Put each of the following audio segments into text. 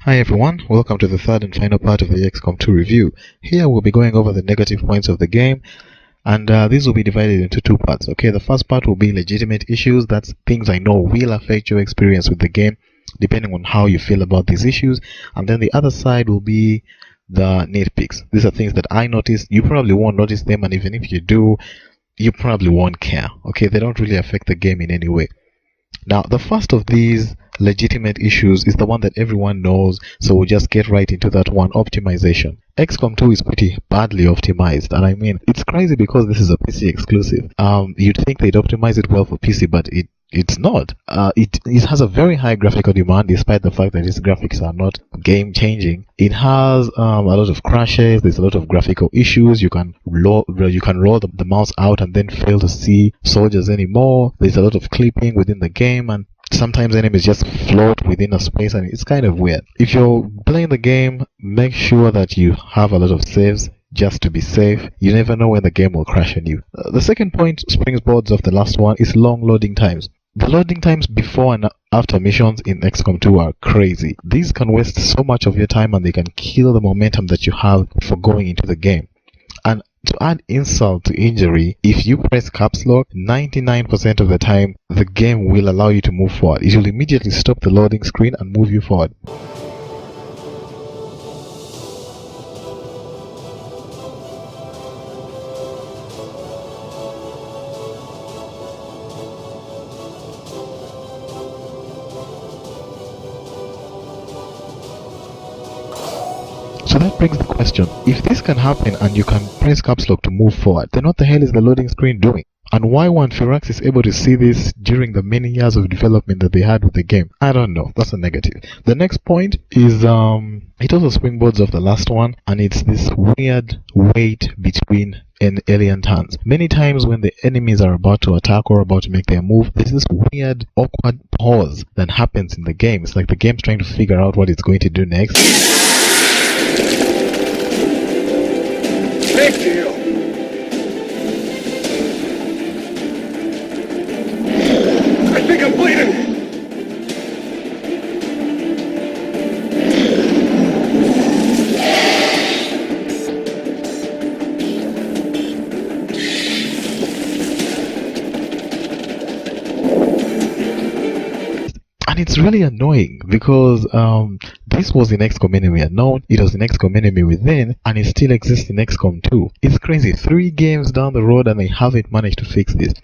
Hi everyone, welcome to the third and final part of the Xcom 2 review. Here we'll be going over the negative points of the game, and these will be divided into two parts. Okay, the first part will be legitimate issues. That's things I know will affect your experience with the game, depending on how you feel about these issues. And then the other side will be the nitpicks. These are things that I noticed. You probably won't notice them, and even if you do, you probably won't care. Okay, they don't really affect the game in any way. Now, the first of these legitimate issues is the one that everyone knows, so we'll just get right into that one: optimization. XCOM 2 is pretty badly optimized, and I mean, it's crazy because this is a PC exclusive. You'd think they'd optimize it well for PC, but it's not. It has a very high graphical demand, despite the fact that its graphics are not game changing. It has a lot of crashes. There's a lot of graphical issues. You can roll the mouse out and then fail to see soldiers anymore. There's a lot of clipping within the game, and sometimes enemies just float within a space, and it's kind of weird. If you're playing the game, make sure that you have a lot of saves just to be safe. You never know when the game will crash on you. The second point springboards of the last one is long loading times. The loading times before and after missions in XCOM 2 are crazy. These can waste so much of your time, and they can kill the momentum that you have for going into the game. And to add insult to injury, if you press caps lock, 99% of the time the game will allow you to move forward. It will immediately stop the loading screen and move you forward. So that brings the question: if this can happen and you can press caps lock to move forward, then what the hell is the loading screen doing? And why weren't Firaxis able to see this during the many years of development that they had with the game? I don't know. That's a negative. The next point is it also springboards of the last one, and it's this weird wait between alien turns. Many times when the enemies are about to attack or about to make their move, there's this weird awkward pause that happens in the game. It's like the game's trying to figure out what it's going to do next. Big deal. I think I'm bleeding. And it's really annoying because this was in XCOM Enemy Unknown, it was in XCOM Enemy Within, and it still exists in XCOM 2. It's crazy. 3 games down the road and they haven't managed to fix this.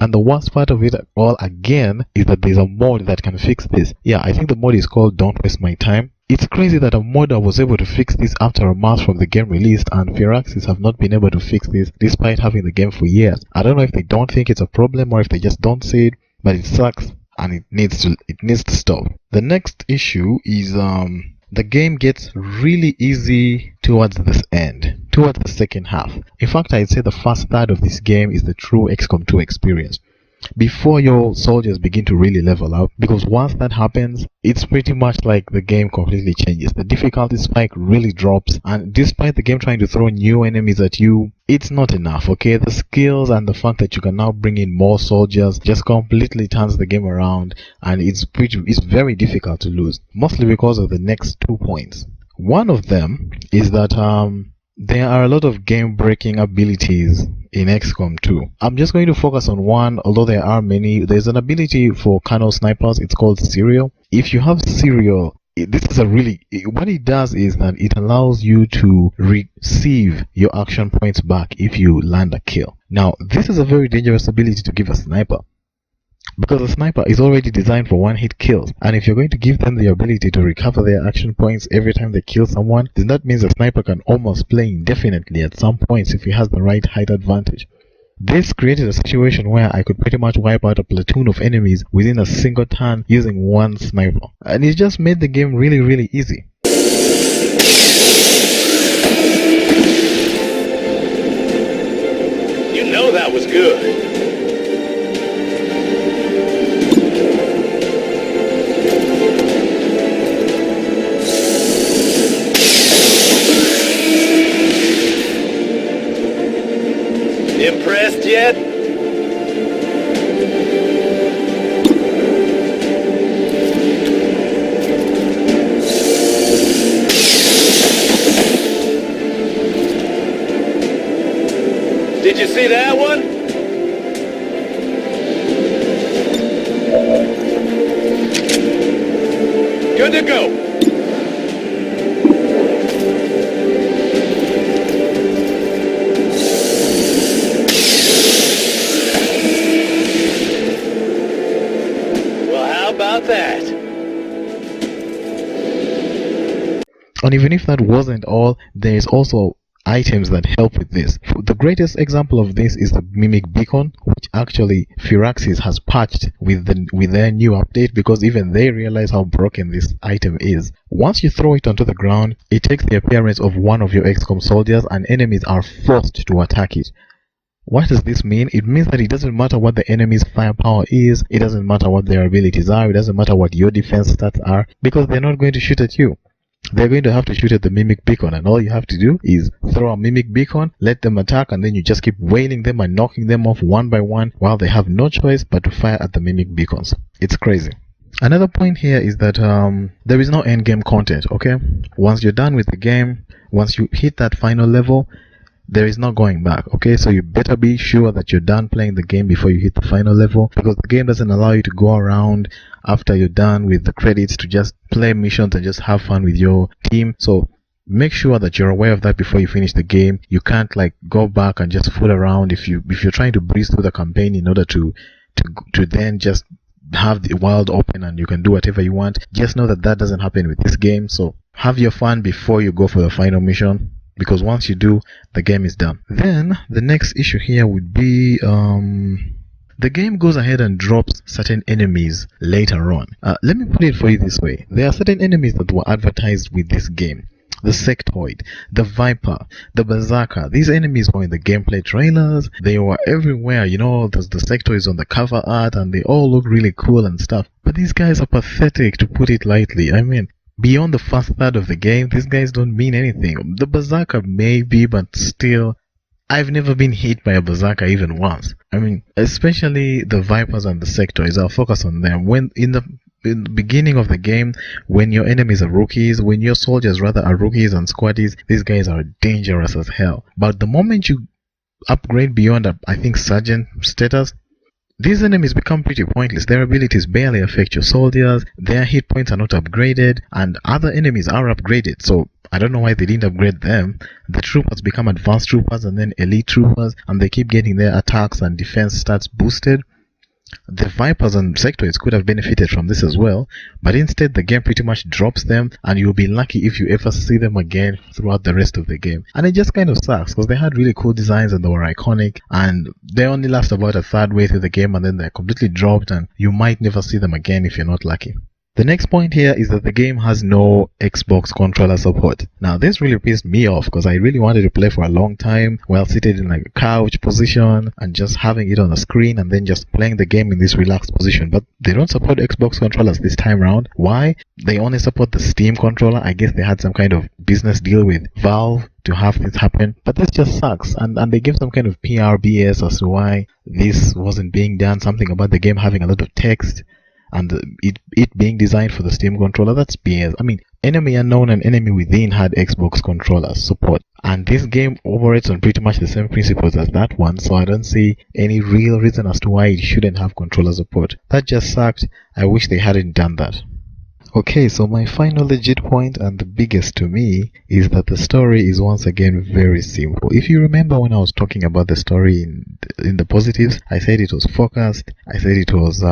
And the worst part of it all, again, is that there's a mod that can fix this. Yeah, I think the mod is called Don't Waste My Time. It's crazy that a modder was able to fix this after a month from the game released, and Firaxis have not been able to fix this despite having the game for years. I don't know if they don't think it's a problem or if they just don't see it, but it sucks. And it needs to stop. The next issue is the game gets really easy towards this end, towards the second half. In fact, I'd say the first third of this game is the true XCOM 2 experience, before your soldiers begin to really level up, because once that happens, it's pretty much like the game completely changes. The difficulty spike really drops, and despite the game trying to throw new enemies at you, it's not enough. Okay, the skills and the fact that you can now bring in more soldiers just completely turns the game around, and it's very difficult to lose, mostly because of the next 2 points. One of them is that there are a lot of game-breaking abilities in XCOM 2. I'm just going to focus on one, although there are many. There's an ability for Colonel Snipers. It's called Serial. If you have Serial, what it does is that it allows you to receive your action points back if you land a kill. Now, this is a very dangerous ability to give a sniper, because a sniper is already designed for one-hit kills, and if you're going to give them the ability to recover their action points every time they kill someone, then that means a sniper can almost play indefinitely at some points if he has the right height advantage. This created a situation where I could pretty much wipe out a platoon of enemies within a single turn using one sniper, and it just made the game really, really easy. You know that was good. Impressed yet? Did you see that one? Good to go. Well, how about that? And even if that wasn't all, there is also items that help with this. The greatest example of this is the Mimic Beacon, which actually Firaxis has patched with their new update, because even they realize how broken this item is. Once you throw it onto the ground, it takes the appearance of one of your XCOM soldiers and enemies are forced to attack it. What does this mean? It means that it doesn't matter what the enemy's firepower is, it doesn't matter what their abilities are, it doesn't matter what your defense stats are, because they're not going to shoot at you. They're going to have to shoot at the Mimic Beacon, and all you have to do is throw a Mimic Beacon, let them attack, and then you just keep wailing them and knocking them off one by one while they have no choice but to fire at the Mimic Beacons. It's crazy. Another point here is that there is no endgame content, okay? Once you're done with the game, once you hit that final level, there is no going back, okay? So you better be sure that you're done playing the game before you hit the final level, because the game doesn't allow you to go around after you're done with the credits to just play missions and just have fun with your team. So make sure that you're aware of that before you finish the game. You can't like go back and just fool around if you're trying to breeze through the campaign in order to then just have the world open and you can do whatever you want. Just know that that doesn't happen with this game. So have your fun before you go for the final mission, because once you do, the game is done. Then the next issue here would be the game goes ahead and drops certain enemies later on. Let me put it for you this way. There are certain enemies that were advertised with this game. The Sectoid, the Viper, the Berserker. These enemies were in the gameplay trailers. They were everywhere. You know, the Sectoids on the cover art, and they all look really cool and stuff. But these guys are pathetic, to put it lightly. I mean, beyond the first third of the game, these guys don't mean anything. The Berserker maybe, but still, I've never been hit by a Berserker even once. I mean, especially the Vipers and the Sectoids, I'll focus on them. When in the beginning of the game, when your enemies are rookies, when your soldiers rather are rookies and squaddies, these guys are dangerous as hell. But the moment you upgrade beyond, I think, Sergeant status, these enemies become pretty pointless. Their abilities barely affect your soldiers, their hit points are not upgraded, and other enemies are upgraded. So I don't know why they didn't upgrade them. The troopers become advanced troopers and then elite troopers, and they keep getting their attacks and defense stats boosted. The Vipers and Sectoids could have benefited from this as well, but instead the game pretty much drops them, and you'll be lucky if you ever see them again throughout the rest of the game. And it just kind of sucks, because they had really cool designs and they were iconic, and they only last about a third way through the game and then they're completely dropped, and you might never see them again if you're not lucky. The next point here is that the game has no Xbox controller support. Now this really pissed me off, because I really wanted to play for a long time while seated in like a couch position and just having it on the screen and then just playing the game in this relaxed position. But they don't support Xbox controllers this time around. Why? They only support the Steam controller. I guess they had some kind of business deal with Valve to have this happen, but this just sucks, and they give some kind of PR BS as to why this wasn't being done, something about the game having a lot of text and it being designed for the Steam controller. That's BS. I mean, Enemy Unknown and Enemy Within had Xbox controller support, and this game operates on pretty much the same principles as that one, so I don't see any real reason as to why it shouldn't have controller support. That just sucked. I wish they hadn't done that. Okay, so my final legit point, and the biggest to me, is that the story is once again very simple. If you remember when I was talking about the story in the positives, I said it was focused, I said it was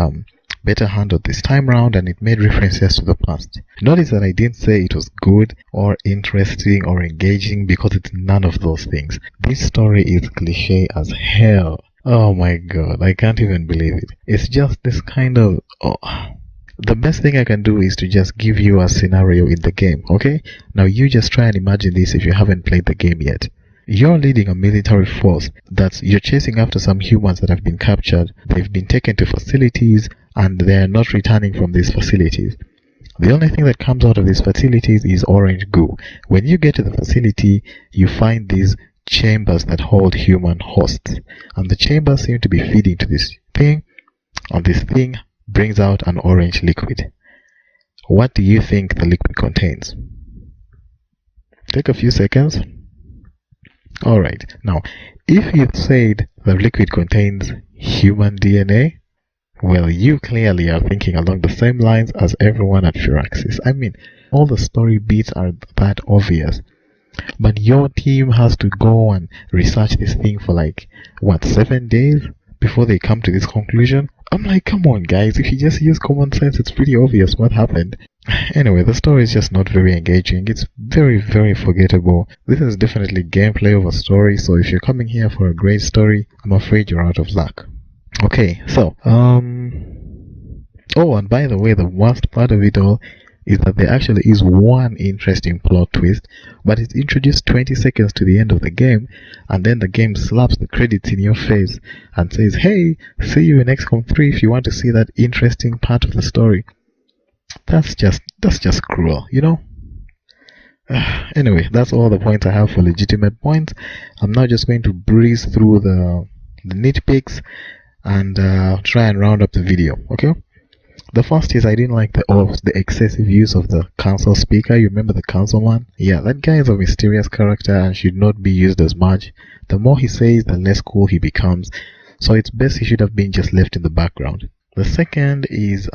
better handled this time round, and it made references to the past. Notice that I didn't say it was good or interesting or engaging, because it's none of those things. This story is cliche as hell. Oh my god, I can't even believe it. It's just this kind of... The best thing I can do is to just give you a scenario in the game, okay? Now you just try and imagine this if you haven't played the game yet. You're leading a military force you're chasing after some humans that have been captured. They've been taken to facilities and they're not returning from these facilities. The only thing that comes out of these facilities is orange goo. When you get to the facility, you find these chambers that hold human hosts, and the chambers seem to be feeding to this thing, and this thing brings out an orange liquid. What do you think the liquid contains? Take a few seconds. Alright, now if you said the liquid contains human DNA, well, you clearly are thinking along the same lines as everyone at Firaxis. I mean, all the story beats are that obvious. But your team has to go and research this thing for like, what, 7 days before they come to this conclusion? I'm like, come on guys, if you just use common sense, it's pretty obvious what happened. Anyway, the story is just not very engaging. It's very, very forgettable. This is definitely gameplay over story, so if you're coming here for a great story, I'm afraid you're out of luck. Okay, so, oh, and by the way, the worst part of it all is that there actually is one interesting plot twist, but it's introduced 20 seconds to the end of the game, and then the game slaps the credits in your face and says, hey, see you in XCOM 3 if you want to see that interesting part of the story. That's just cruel, you know? Anyway, that's all the points I have for legitimate points. I'm now just going to breeze through the nitpicks and try and round up the video, okay? The first is I didn't like the excessive use of the council speaker. You remember the councilman? Yeah, that guy is a mysterious character and should not be used as much. The more he says, the less cool he becomes. So it's best he should have been just left in the background. The second is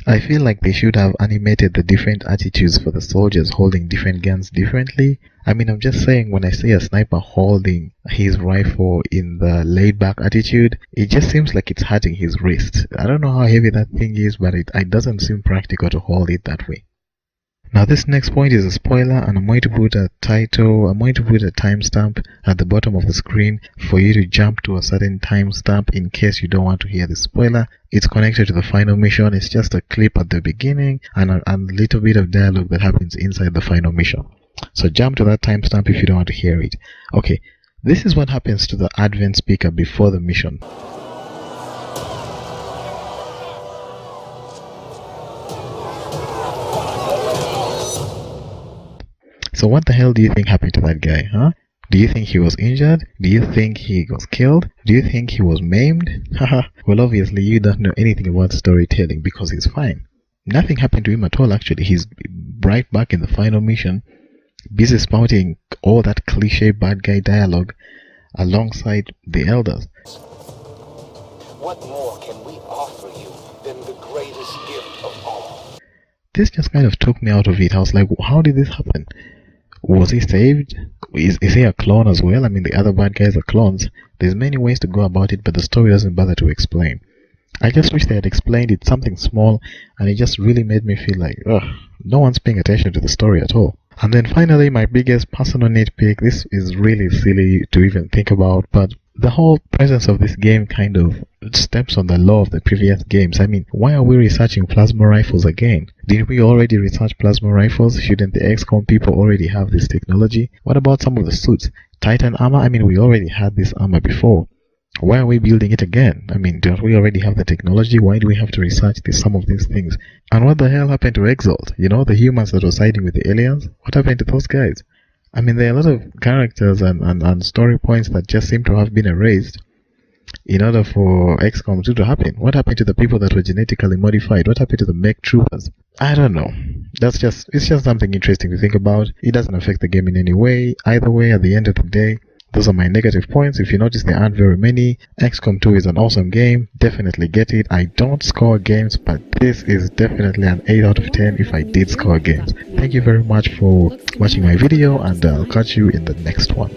I feel like they should have animated the different attitudes for the soldiers holding different guns differently. I mean, I'm just saying, when I see a sniper holding his rifle in the laid-back attitude, it just seems like it's hurting his wrist. I don't know how heavy that thing is, but it doesn't seem practical to hold it that way. Now this next point is a spoiler, and I'm going to put a timestamp at the bottom of the screen for you to jump to a certain timestamp in case you don't want to hear the spoiler. It's connected to the final mission. It's just a clip at the beginning and a little bit of dialogue that happens inside the final mission. So jump to that timestamp if you don't want to hear it. Okay, this is what happens to the advent speaker before the mission. So what the hell do you think happened to that guy, huh? Do you think he was injured? Do you think he was killed? Do you think he was maimed? Haha, well obviously you don't know anything about storytelling because he's fine. Nothing happened to him at all actually. He's right back in the final mission, busy spouting all that cliche bad guy dialogue alongside the elders. What more can we offer you than the greatest gift of all? This just kind of took me out of it. I was like, how did this happen? Was he saved? Is he a clone as well? I mean, the other bad guys are clones. There's many ways to go about it, but the story doesn't bother to explain. I just wish they had explained it something small, and it just really made me feel like, ugh, no one's paying attention to the story at all. And then finally, my biggest personal nitpick, this is really silly to even think about, but the whole presence of this game kind of steps on the law of the previous games. I mean, why are we researching plasma rifles again? Didn't we already research plasma rifles? Shouldn't the XCOM people already have this technology? What about some of the suits? Titan armor? I mean, we already had this armor before. Why are we building it again? I mean, don't we already have the technology? Why do we have to research some of these things? And what the hell happened to Exalt? You know, the humans that were siding with the aliens? What happened to those guys? I mean, there are a lot of characters and story points that just seem to have been erased in order for XCOM 2 to happen. What happened to the people that were genetically modified? What happened to the mech troopers? I don't know. It's just something interesting to think about. It doesn't affect the game in any way. Either way, at the end of the day, those are my negative points. If you notice, there aren't very many. XCOM 2 is an awesome game. Definitely get it. I don't score games, but this is definitely an 8 out of 10 if I did score games. Thank you very much for watching my video, and I'll catch you in the next one.